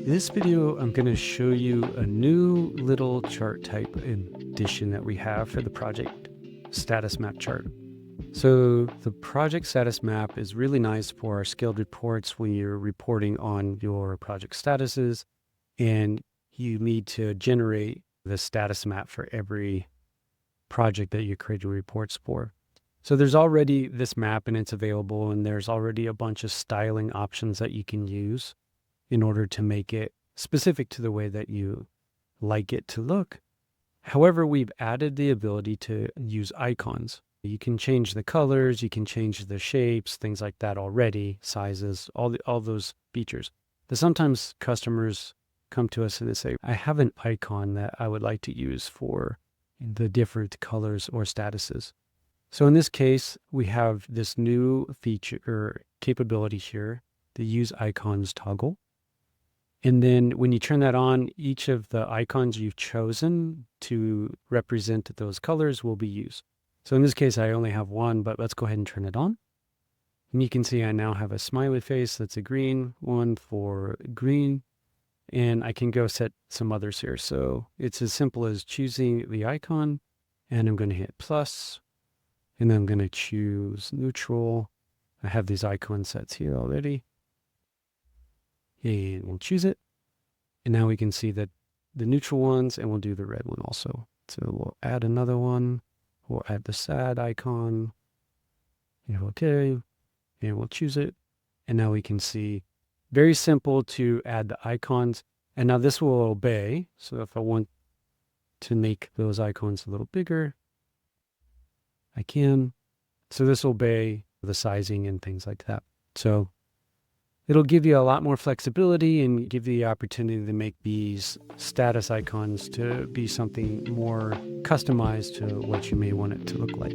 In this video, I'm going to show you a new little chart type addition that we have for the project status map chart. So the project status map is really nice for our scaled reports when you're reporting on your project statuses and you need to generate the status map for every project that you create your reports for. So there's already this map and it's available, and there's already a bunch of styling options that you can use in order to make it specific to the way that you like it to look. However, we've added the ability to use icons. You can change the colors, you can change the shapes, things like that already, sizes, all those features. But sometimes customers come to us and they say, I have an icon that I would like to use for the different colors or statuses. So in this case, we have this new feature or capability here, the use icons toggle. And then when you turn that on, each of the icons you've chosen to represent those colors will be used. So in this case, I only have one, but let's go ahead and turn it on. And you can see I now have a smiley face that's a green one for green. And I can go set some others here. So it's as simple as choosing the icon, and I'm going to hit plus, and then I'm going to choose neutral. I have these icon sets here already. And we'll choose it. And now we can see that the neutral ones, and we'll do the red one also. So we'll add another one. We'll add the sad icon. And okay. And we'll choose it. And now we can see, very simple to add the icons. And now this will obey. So if I want to make those icons a little bigger, I can. So this will obey the sizing and things like that. So it'll give you a lot more flexibility and give you the opportunity to make these status icons to be something more customized to what you may want it to look like.